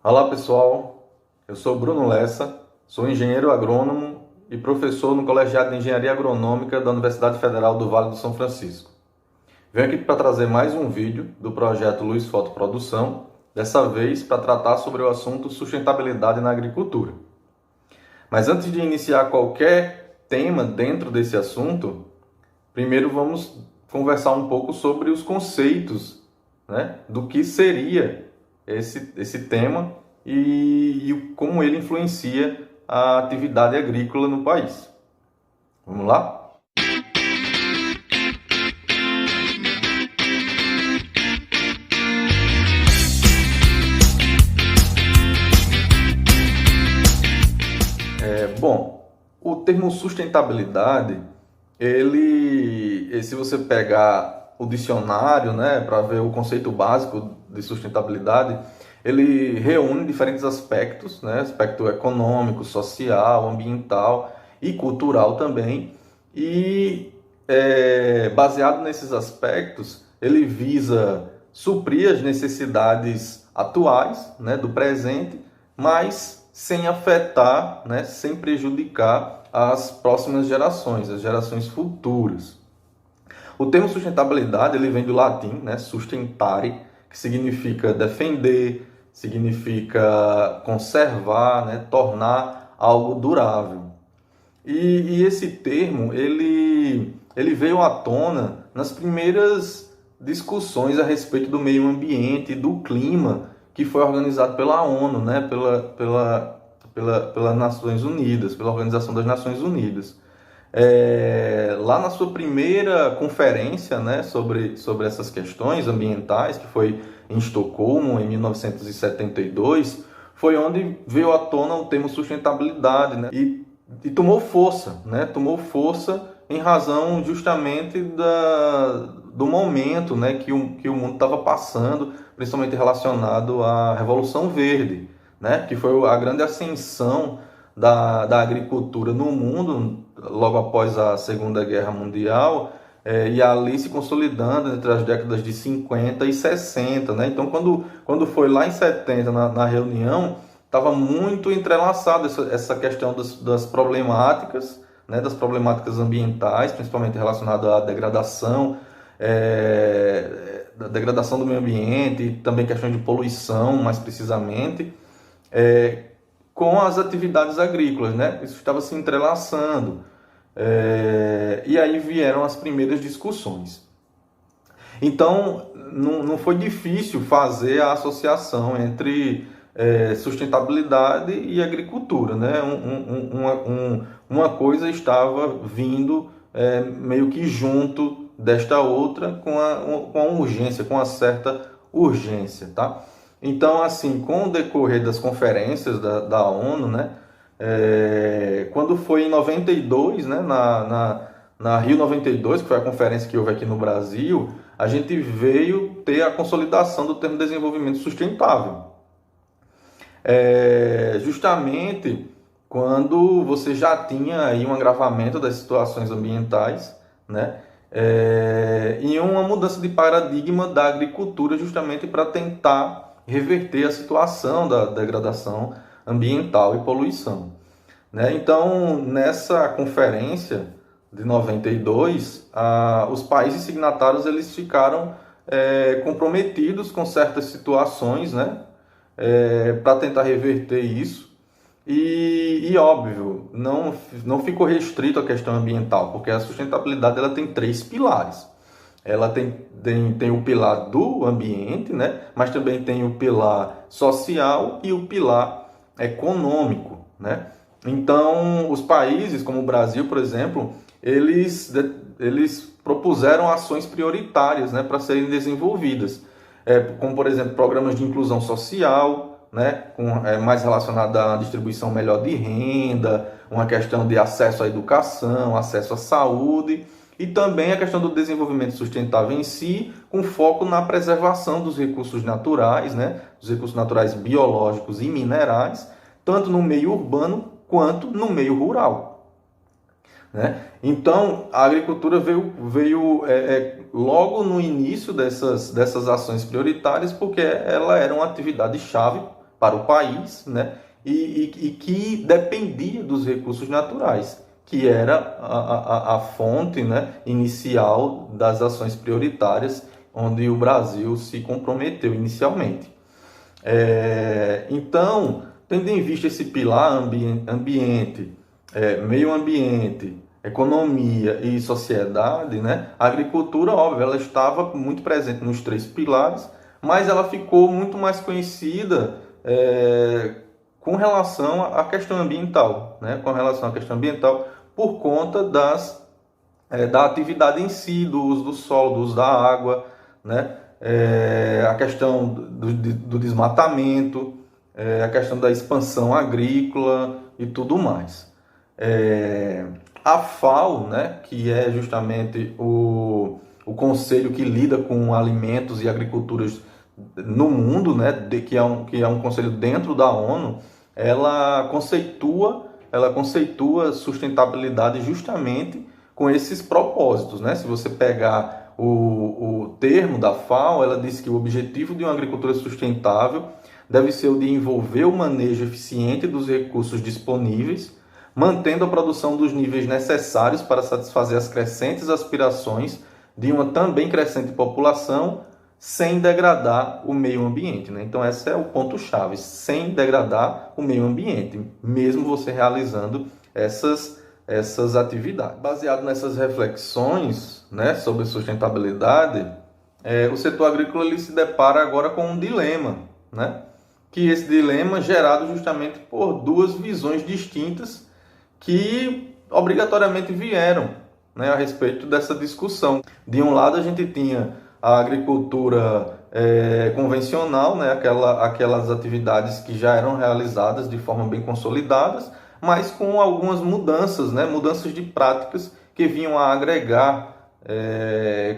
Olá pessoal, eu sou Bruno Lessa, sou engenheiro agrônomo e professor no Colegiado de Engenharia Agronômica da Universidade Federal do Vale do São Francisco. Venho aqui para trazer mais um vídeo do projeto Luz Foto Produção, dessa vez para tratar sobre o assunto sustentabilidade na agricultura. Mas antes de iniciar qualquer tema dentro desse assunto, primeiro vamos conversar um pouco sobre os conceitos, né, do que seria esse tema e como ele influencia a atividade agrícola no país. Vamos lá? Bom, o termo sustentabilidade, se você pegar o dicionário, né, para ver o conceito básico de sustentabilidade, ele reúne diferentes aspectos, né, aspecto econômico, social, ambiental e cultural também, e baseado nesses aspectos, ele visa suprir as necessidades atuais, né, do presente, mas sem afetar, né, sem prejudicar as próximas gerações, as gerações futuras. O termo sustentabilidade ele vem do latim, né, sustentare, que significa defender, significa conservar, né, tornar algo durável. E esse termo ele veio à tona nas primeiras discussões a respeito do meio ambiente e do clima que foi organizado pela ONU, né, pelas Nações Unidas, pela Organização das Nações Unidas. Lá na sua primeira conferência, né, sobre essas questões ambientais, que foi em Estocolmo, em 1972, foi onde veio à tona o termo sustentabilidade, né, e tomou força, né, tomou força em razão justamente do momento, né, que o mundo estava passando, principalmente relacionado à Revolução Verde, né, que foi a grande ascensão da agricultura no mundo, logo após a Segunda Guerra Mundial, e ali se consolidando entre as décadas de 50 e 60. Né? Então, quando foi lá em 70, na reunião, estava muito entrelaçado essa questão das problemáticas, né, das problemáticas ambientais, principalmente relacionada à degradação, da degradação do meio ambiente, e também questão de poluição, mais precisamente, com as atividades agrícolas, né? Isso estava se entrelaçando. E aí vieram as primeiras discussões. Então, não foi difícil fazer a associação entre sustentabilidade e agricultura, né? Uma coisa estava vindo meio que junto desta outra com a urgência, com uma certa urgência, tá? Então, assim, com o decorrer das conferências da ONU, né? Quando foi em 92, né? Na Rio 92, que foi a conferência que houve aqui no Brasil, a gente veio ter a consolidação do termo desenvolvimento sustentável. Justamente quando você já tinha aí um agravamento das situações ambientais, né? E uma mudança de paradigma da agricultura justamente para tentar reverter a situação da degradação ambiental e poluição. Né? Então, nessa conferência de 92, os países signatários eles ficaram comprometidos com certas situações, né? Para tentar reverter isso. E óbvio, não ficou restrito à questão ambiental, porque a sustentabilidade ela tem três pilares. Ela tem o pilar do ambiente, né? Mas também tem o pilar social e o pilar econômico, né? Então, os países como o Brasil, por exemplo, eles propuseram ações prioritárias, né, para serem desenvolvidas, como, por exemplo, programas de inclusão social, né, mais relacionada à distribuição melhor de renda, uma questão de acesso à educação, acesso à saúde, e também a questão do desenvolvimento sustentável em si, com foco na preservação dos recursos naturais, né, dos recursos naturais biológicos e minerais, tanto no meio urbano quanto no meio rural. Né? Então, a agricultura veio logo no início dessas ações prioritárias, porque ela era uma atividade-chave para o país, né? E que dependia dos recursos naturais, que era a fonte, né, inicial das ações prioritárias, onde o Brasil se comprometeu inicialmente. Então, tendo em vista esse pilar ambiente, meio ambiente, economia e sociedade, né, a agricultura, óbvio, ela estava muito presente nos três pilares, mas ela ficou muito mais conhecida com relação à questão ambiental, né, com relação à questão ambiental, por conta da atividade em si, do uso do solo, do uso da água, né, a questão do desmatamento, a questão da expansão agrícola e tudo mais. A FAO, né, que é justamente o conselho que lida com alimentos e agriculturas no mundo, né, que é um conselho dentro da ONU, ela conceitua sustentabilidade justamente com esses propósitos, né? Se você pegar o termo da FAO, ela diz que o objetivo de uma agricultura sustentável deve ser o de envolver o manejo eficiente dos recursos disponíveis, mantendo a produção dos níveis necessários para satisfazer as crescentes aspirações de uma também crescente população, sem degradar o meio ambiente, né? Então, esse é o ponto-chave, sem degradar o meio ambiente, mesmo você realizando essas atividades. Baseado nessas reflexões, né, sobre sustentabilidade, o setor agrícola ele se depara agora com um dilema, né? Que esse dilema é gerado justamente por duas visões distintas que obrigatoriamente vieram, né, a respeito dessa discussão. De um lado, a gente tinha a agricultura convencional, né, aquelas atividades que já eram realizadas de forma bem consolidadas, mas com algumas mudanças, né, mudanças de práticas que vinham a agregar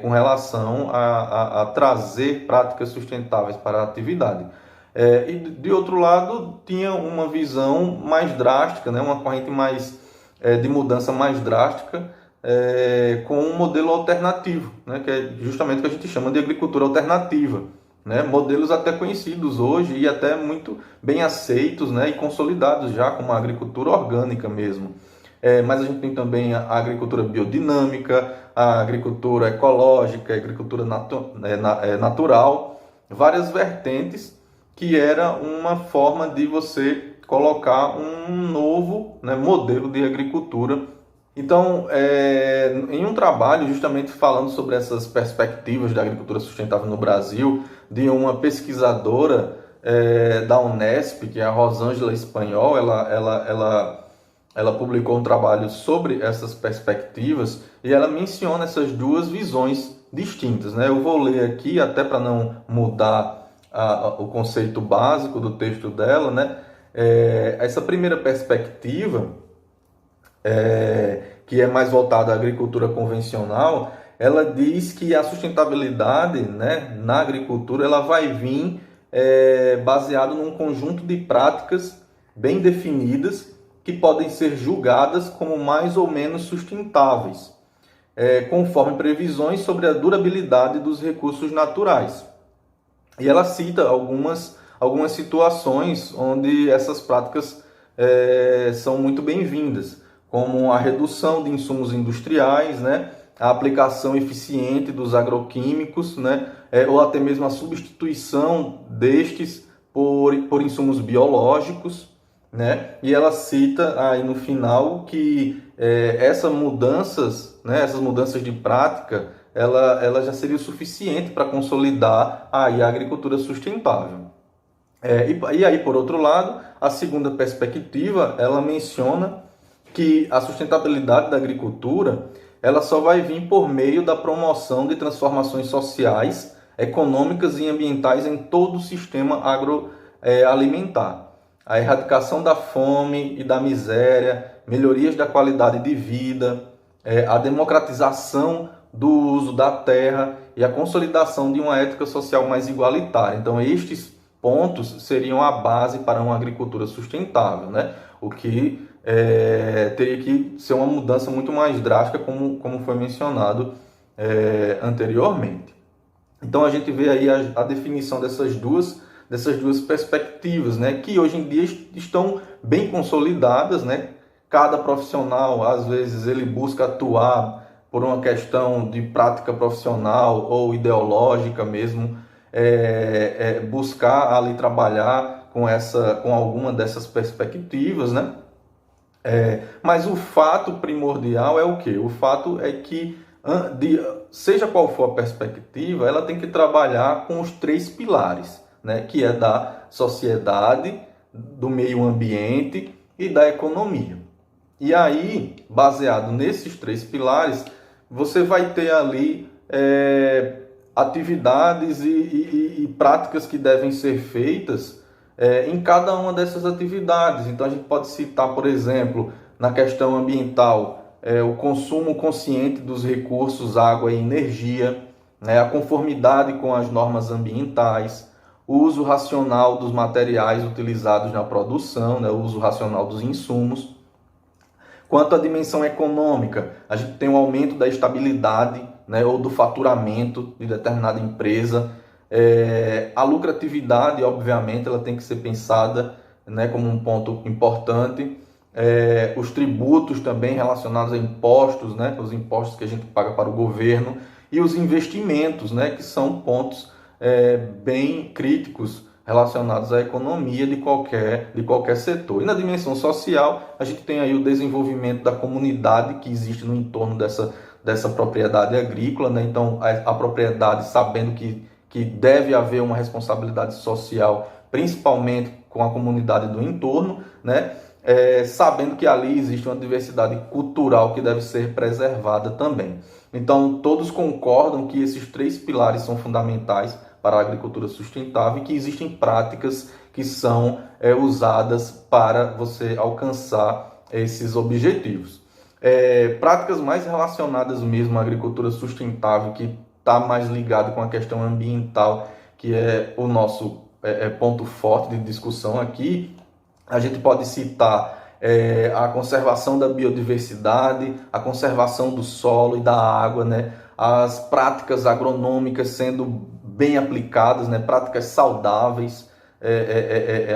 com relação a trazer práticas sustentáveis para a atividade. E de outro lado, tinha uma visão mais drástica, né, uma corrente de mudança mais drástica, com um modelo alternativo, né, que é justamente o que a gente chama de agricultura alternativa, né, modelos até conhecidos hoje e até muito bem aceitos, né, e consolidados já como a agricultura orgânica mesmo. Mas a gente tem também a agricultura biodinâmica, a agricultura ecológica, a agricultura natural, várias vertentes que era uma forma de você colocar um novo, né, modelo de agricultura. Então, em um trabalho justamente falando sobre essas perspectivas da agricultura sustentável no Brasil, de uma pesquisadora da Unesp, que é a Rosângela Espanhol, ela publicou um trabalho sobre essas perspectivas e ela menciona essas duas visões distintas, né? Eu vou ler aqui, até para não mudar o conceito básico do texto dela, né? Essa primeira perspectiva, que é mais voltada à agricultura convencional, ela diz que a sustentabilidade, né, na agricultura ela vai vir baseado num conjunto de práticas bem definidas que podem ser julgadas como mais ou menos sustentáveis, conforme previsões sobre a durabilidade dos recursos naturais. E ela cita algumas situações onde essas práticas são muito bem-vindas, como a redução de insumos industriais, né, a aplicação eficiente dos agroquímicos, né, ou até mesmo a substituição destes por insumos biológicos, né, e ela cita aí no final que essas mudanças de prática, ela já seria o suficiente para consolidar aí a agricultura sustentável. E aí, por outro lado, a segunda perspectiva, ela menciona que a sustentabilidade da agricultura ela só vai vir por meio da promoção de transformações sociais, econômicas e ambientais em todo o sistema agroalimentar. A erradicação da fome e da miséria, melhorias da qualidade de vida, a democratização do uso da terra e a consolidação de uma ética social mais igualitária. Então, estes pontos seriam a base para uma agricultura sustentável, né? O que teria que ser uma mudança muito mais drástica, como foi mencionado dessas duas perspectivas, né, que hoje em dia estão bem consolidadas, né? Cada profissional, às vezes, ele busca atuar por uma questão de prática profissional ou ideológica mesmo, buscar ali trabalhar com alguma dessas perspectivas, né? Mas o fato primordial é o quê? O fato é que, seja qual for a perspectiva, ela tem que trabalhar com os três pilares, né? Que é da sociedade, do meio ambiente e da economia. E aí, baseado nesses três pilares, você vai ter ali atividades e práticas que devem ser feitas em cada uma dessas atividades. Então, a gente pode citar, por exemplo, na questão ambiental, o consumo consciente dos recursos água e energia, né, a conformidade com as normas ambientais, o uso racional dos materiais utilizados na produção, né, o uso racional dos insumos. Quanto à dimensão econômica, a gente tem um aumento da estabilidade, né, ou do faturamento de determinada empresa. A lucratividade, obviamente, ela tem que ser pensada, né, como um ponto importante. Os tributos também relacionados a impostos, né, os impostos que a gente paga para o governo, e os investimentos, né, que são pontos bem críticos relacionados à economia de qualquer setor. E na dimensão social, a gente tem aí o desenvolvimento da comunidade que existe no entorno dessa propriedade agrícola, né? Então, a propriedade, sabendo que deve haver uma responsabilidade social, principalmente com a comunidade do entorno, né? Sabendo que ali existe uma diversidade cultural que deve ser preservada também. Então, todos concordam que esses três pilares são fundamentais para a agricultura sustentável e que existem práticas que são usadas para você alcançar esses objetivos. Práticas mais relacionadas mesmo à agricultura sustentável, que está mais ligado com a questão ambiental, que é o nosso ponto forte de discussão aqui, a gente pode citar a conservação da biodiversidade, a conservação do solo e da água, né? As práticas agronômicas sendo bem aplicadas, né? Práticas saudáveis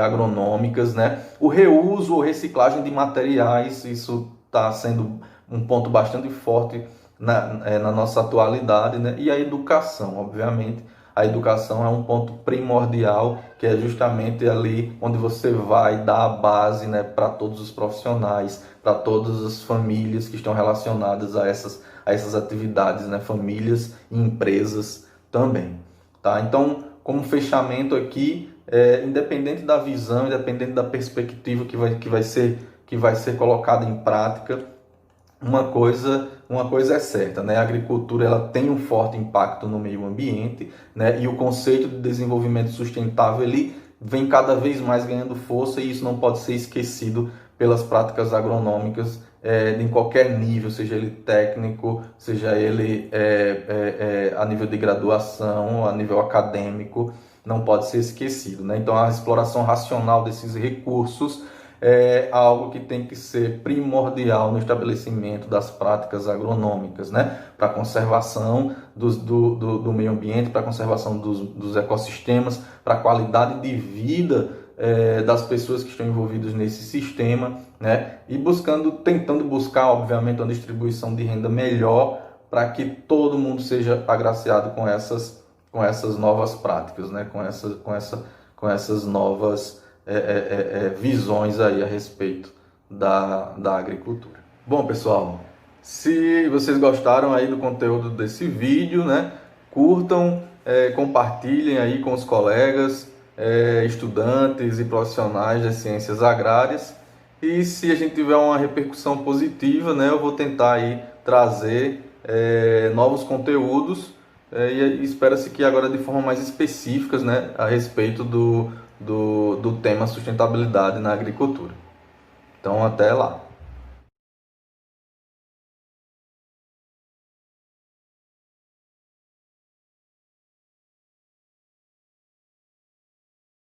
agronômicas, né? O reuso ou reciclagem de materiais, isso está sendo um ponto bastante forte na nossa atualidade, né? E a educação, obviamente. A educação é um ponto primordial, que é justamente ali onde você vai dar a base, né, para todos os profissionais, para todas as famílias que estão relacionadas a essas atividades, né, famílias e empresas também. Tá? Então, como fechamento aqui, independente da visão, independente da perspectiva que vai ser colocada em prática, uma coisa é certa, né? A agricultura ela tem um forte impacto no meio ambiente, né? E o conceito de desenvolvimento sustentável ele vem cada vez mais ganhando força e isso não pode ser esquecido pelas práticas agronômicas em qualquer nível, seja ele técnico, seja ele a nível de graduação, a nível acadêmico, não pode ser esquecido, né? Então a exploração racional desses recursos é algo que tem que ser primordial no estabelecimento das práticas agronômicas, né? Para a conservação do meio ambiente, para a conservação dos ecossistemas, para a qualidade de vida das pessoas que estão envolvidas nesse sistema, né? E tentando buscar, obviamente, uma distribuição de renda melhor para que todo mundo seja agraciado com essas novas práticas, né? Com essas novas visões aí a respeito da agricultura. Bom, pessoal, se vocês gostaram aí do conteúdo desse vídeo, né, curtam, compartilhem aí com os colegas, estudantes e profissionais das ciências agrárias. E se a gente tiver uma repercussão positiva, né, eu vou tentar aí trazer novos conteúdos e espera-se que agora de forma mais específicas, né, a respeito do tema sustentabilidade na agricultura. Então, até lá!